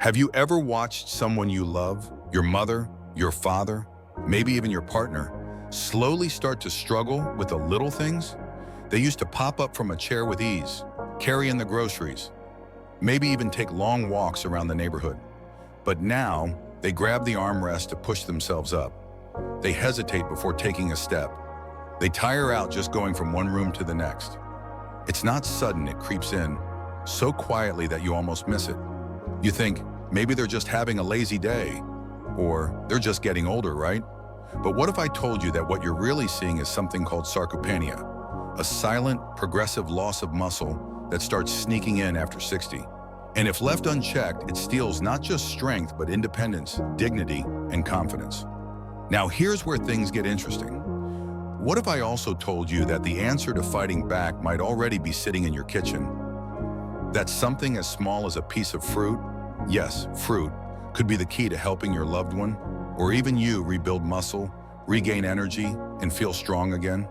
Have you ever watched someone you love, your mother, your father, maybe even your partner, slowly start to struggle with the little things? They used to pop up from a chair with ease, carry in the groceries, maybe even take long walks around the neighborhood. But now, they grab the armrest to push themselves up. They hesitate before taking a step. They tire out just going from one room to the next. It's not sudden, it creeps in, so quietly that you almost miss it. You think, maybe they're just having a lazy day, or they're just getting older, right? But what if I told you that what you're really seeing is something called sarcopenia, a silent, progressive loss of muscle that starts sneaking in after 60. And if left unchecked, it steals not just strength, but independence, dignity, and confidence. Now here's where things get interesting. What if I also told you that the answer to fighting back might already be sitting in your kitchen? That something as small as a piece of fruit, yes, fruit, could be the key to helping your loved one, or even you rebuild muscle, regain energy, and feel strong again?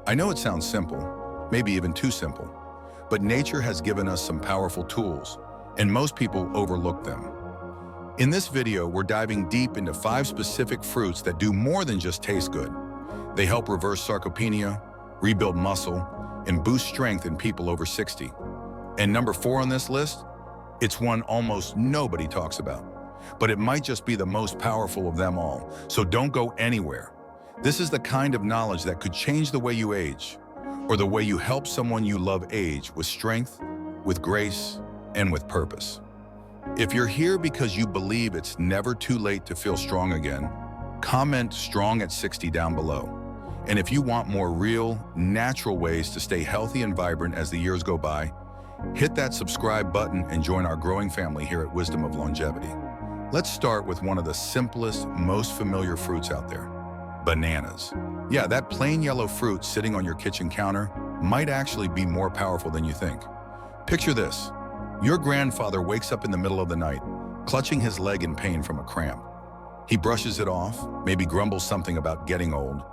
I know it sounds simple, maybe even too simple, but nature has given us some powerful tools, and most people overlook them. In this video, we're diving deep into 5 specific fruits that do more than just taste good. They help reverse sarcopenia, rebuild muscle, and boost strength in people over 60. And number 4 on this list, it's one almost nobody talks about, but it might just be the most powerful of them all. So don't go anywhere. This is the kind of knowledge that could change the way you age, or the way you help someone you love age with strength, with grace, and with purpose. If you're here because you believe it's never too late to feel strong again, comment strong at 60 down below. And if you want more real, natural ways to stay healthy and vibrant as the years go by, hit that subscribe button and join our growing family here at Wisdom of Longevity. Let's start with one of the simplest, most familiar fruits out there, bananas. Yeah, that plain yellow fruit sitting on your kitchen counter might actually be more powerful than you think. Picture this. Your grandfather wakes up in the middle of the night, clutching his leg in pain from a cramp. He brushes it off, maybe grumbles something about getting old,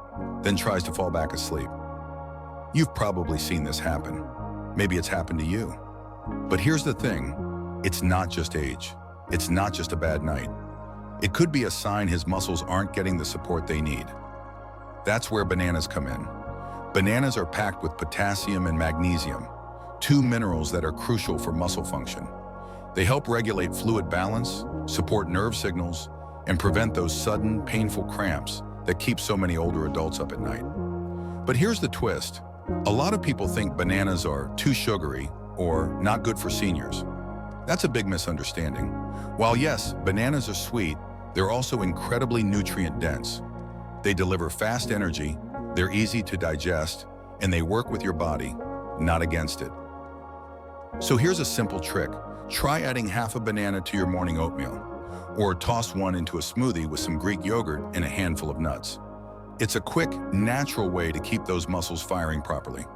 then tries to fall back asleep. You've probably seen this happen. Maybe it's happened to you. But here's the thing, it's not just age. It's not just a bad night. It could be a sign his muscles aren't getting the support they need. That's where bananas come in. Bananas are packed with potassium and magnesium, 2 minerals that are crucial for muscle function. They help regulate fluid balance, support nerve signals, and prevent those sudden, painful cramps that keep so many older adults up at night. But here's the twist. A lot of people think bananas are too sugary or not good for seniors. That's a big misunderstanding. While yes, bananas are sweet, they're also incredibly nutrient-dense. They deliver fast energy, they're easy to digest, and they work with your body, not against it. So here's a simple trick. Try adding half a banana to your morning oatmeal, or toss one into a smoothie with some Greek yogurt and a handful of nuts. It's a quick, natural way to keep those muscles firing properly.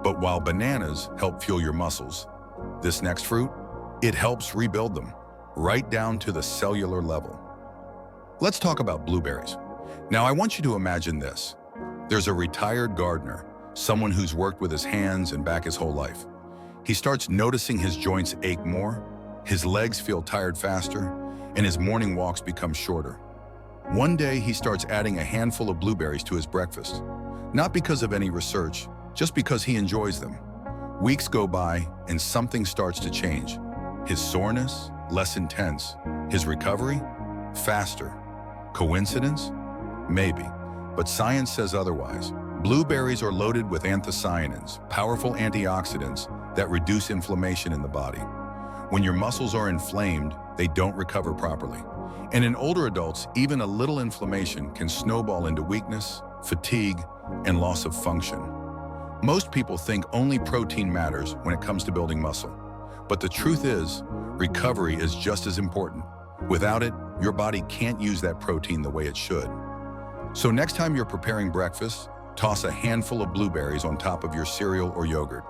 But while bananas help fuel your muscles, this next fruit, it helps rebuild them, right down to the cellular level. Let's talk about blueberries. Now I want you to imagine this. There's a retired gardener, someone who's worked with his hands and back his whole life. He starts noticing his joints ache more, his legs feel tired faster, and his morning walks become shorter. One day, he starts adding a handful of blueberries to his breakfast, not because of any research, just because he enjoys them. Weeks go by, and something starts to change. His soreness, less intense. His recovery, faster. Coincidence? Maybe. But science says otherwise. Blueberries are loaded with anthocyanins, powerful antioxidants that reduce inflammation in the body. When your muscles are inflamed, they don't recover properly. And in older adults, even a little inflammation can snowball into weakness, fatigue, and loss of function. Most people think only protein matters when it comes to building muscle. But the truth is, recovery is just as important. Without it, your body can't use that protein the way it should. So next time you're preparing breakfast, toss a handful of blueberries on top of your cereal or yogurt,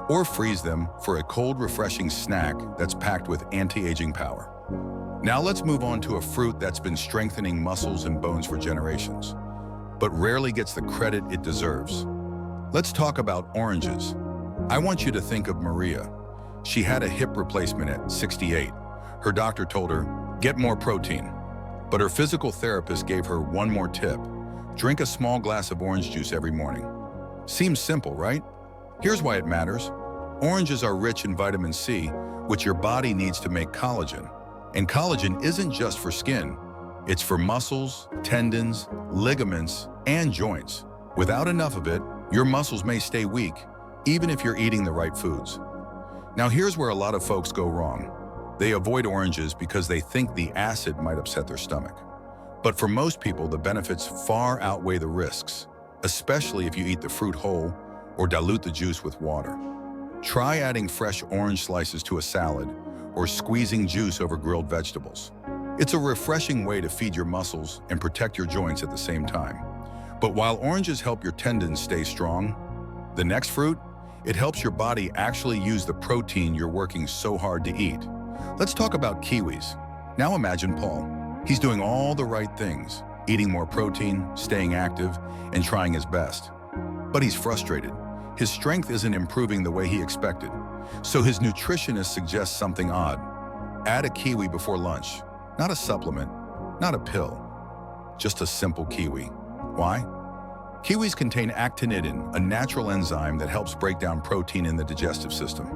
or freeze them for a cold, refreshing snack that's packed with anti-aging power. Now let's move on to a fruit that's been strengthening muscles and bones for generations, but rarely gets the credit it deserves. Let's talk about oranges. I want you to think of Maria. She had a hip replacement at 68. Her doctor told her, get more protein. But her physical therapist gave her one more tip. Drink a small glass of orange juice every morning. Seems simple, right? Here's why it matters. Oranges are rich in vitamin C, which your body needs to make collagen. And collagen isn't just for skin. It's for muscles, tendons, ligaments, and joints. Without enough of it, your muscles may stay weak, even if you're eating the right foods. Now here's where a lot of folks go wrong. They avoid oranges because they think the acid might upset their stomach. But for most people, the benefits far outweigh the risks, especially if you eat the fruit whole or dilute the juice with water. Try adding fresh orange slices to a salad or squeezing juice over grilled vegetables. It's a refreshing way to feed your muscles and protect your joints at the same time. But while oranges help your tendons stay strong, the next fruit, it helps your body actually use the protein you're working so hard to eat. Let's talk about kiwis. Now imagine Paul. He's doing all the right things, eating more protein, staying active, and trying his best. But he's frustrated. His strength isn't improving the way he expected. So his nutritionist suggests something odd. Add a kiwi before lunch. Not a supplement, not a pill, just a simple kiwi. Why? Kiwis contain actinidin, a natural enzyme that helps break down protein in the digestive system.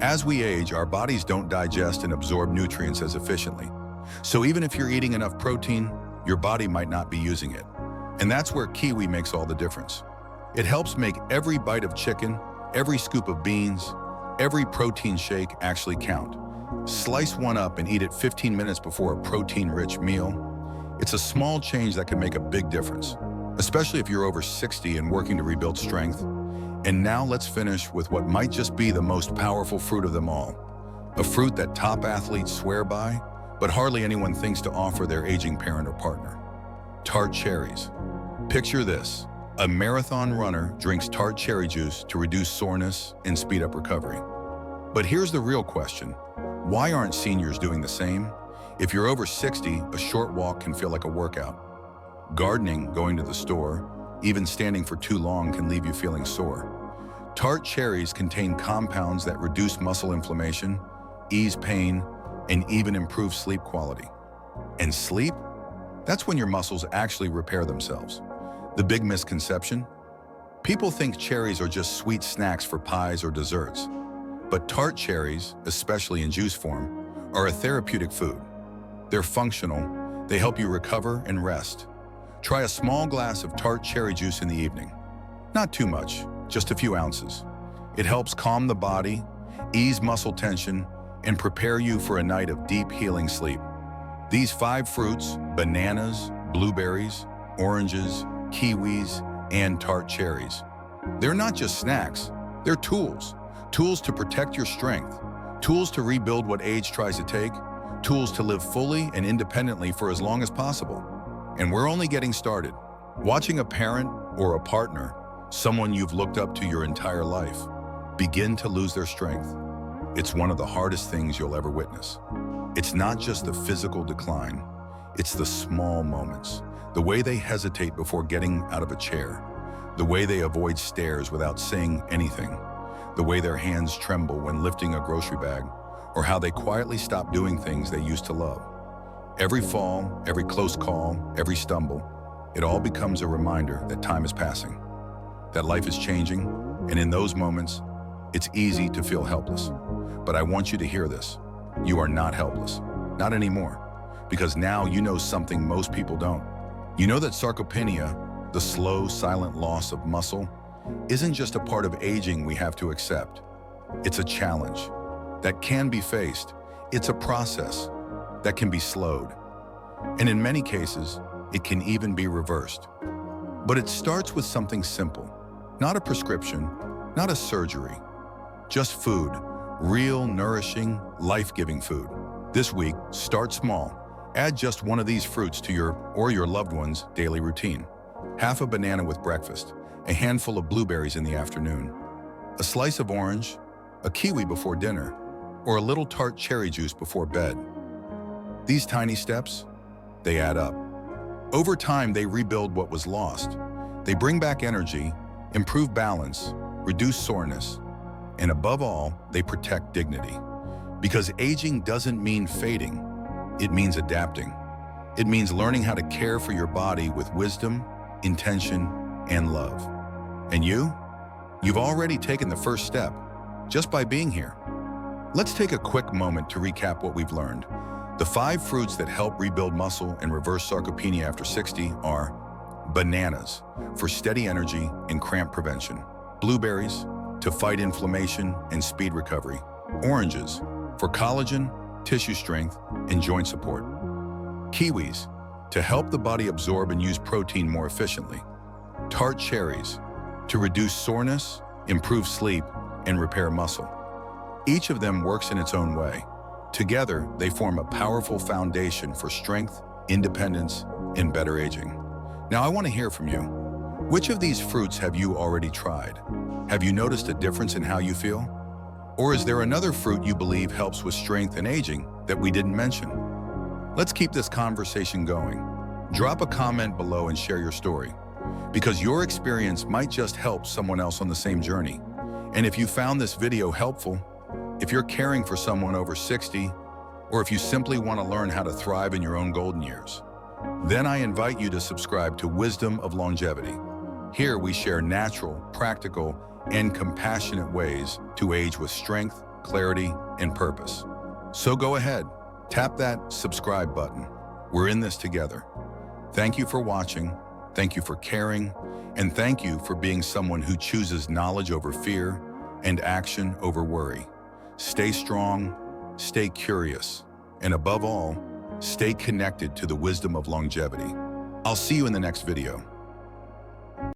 As we age, our bodies don't digest and absorb nutrients as efficiently. So even if you're eating enough protein, your body might not be using it. And that's where kiwi makes all the difference. It helps make every bite of chicken, every scoop of beans, every protein shake actually count. Slice one up and eat it 15 minutes before a protein-rich meal. It's a small change that can make a big difference, especially if you're over 60 and working to rebuild strength. And now let's finish with what might just be the most powerful fruit of them all. A fruit that top athletes swear by, but hardly anyone thinks to offer their aging parent or partner. Tart cherries. Picture this. A marathon runner drinks tart cherry juice to reduce soreness and speed up recovery. But here's the real question. Why aren't seniors doing the same? If you're over 60, a short walk can feel like a workout. Gardening, going to the store, even standing for too long can leave you feeling sore. Tart cherries contain compounds that reduce muscle inflammation, ease pain, and even improve sleep quality. And sleep? That's when your muscles actually repair themselves. The big misconception? People think cherries are just sweet snacks for pies or desserts. But tart cherries, especially in juice form, are a therapeutic food. They're functional, they help you recover and rest. Try a small glass of tart cherry juice in the evening. Not too much, just a few ounces. It helps calm the body, ease muscle tension, and prepare you for a night of deep healing sleep. These 5 fruits, bananas, blueberries, oranges, kiwis, and tart cherries. They're not just snacks, they're tools. Tools to protect your strength, tools to rebuild what age tries to take, tools to live fully and independently for as long as possible. And we're only getting started. Watching a parent or a partner, someone you've looked up to your entire life, begin to lose their strength, it's one of the hardest things you'll ever witness. It's not just the physical decline, it's the small moments. The way they hesitate before getting out of a chair, the way they avoid stairs without saying anything, the way their hands tremble when lifting a grocery bag, or how they quietly stop doing things they used to love. Every fall, every close call, every stumble, it all becomes a reminder that time is passing, that life is changing, and in those moments, it's easy to feel helpless. But I want you to hear this. You are not helpless, not anymore, because now you know something most people don't. You know that sarcopenia, the slow, silent loss of muscle, isn't just a part of aging we have to accept. It's a challenge that can be faced. It's a process that can be slowed. And in many cases, it can even be reversed. But it starts with something simple, not a prescription, not a surgery, just food, real, nourishing, life-giving food. This week, start small. Add just one of these fruits to your or your loved one's daily routine. Half a banana with breakfast, a handful of blueberries in the afternoon, a slice of orange, a kiwi before dinner, or a little tart cherry juice before bed. These tiny steps, they add up. Over time, they rebuild what was lost. They bring back energy, improve balance, reduce soreness, and above all, they protect dignity. Because aging doesn't mean fading, it means adapting. It means learning how to care for your body with wisdom, intention, and love. And you've already taken the first step just by being here. Let's take a quick moment to recap what we've learned. The 5 fruits that help rebuild muscle and reverse sarcopenia after 60 are bananas for steady energy and cramp prevention, blueberries to fight inflammation and speed recovery, oranges for collagen, tissue strength, and joint support, kiwis to help the body absorb and use protein more efficiently, tart cherries to reduce soreness, improve sleep, and repair muscle. Each of them works in its own way. Together, they form a powerful foundation for strength, independence, and better aging. Now, I want to hear from you. Which of these fruits have you already tried? Have you noticed a difference in how you feel? Or is there another fruit you believe helps with strength and aging that we didn't mention? Let's keep this conversation going. Drop a comment below and share your story, because your experience might just help someone else on the same journey. And if you found this video helpful, if you're caring for someone over 60, or if you simply want to learn how to thrive in your own golden years, then I invite you to subscribe to Wisdom of Longevity. Here we share natural, practical, and compassionate ways to age with strength, clarity, and purpose. So go ahead, tap that subscribe button. We're in this together. Thank you for watching, thank you for caring, and thank you for being someone who chooses knowledge over fear and action over worry. Stay strong, stay curious, and above all, stay connected to the wisdom of longevity. I'll see you in the next video.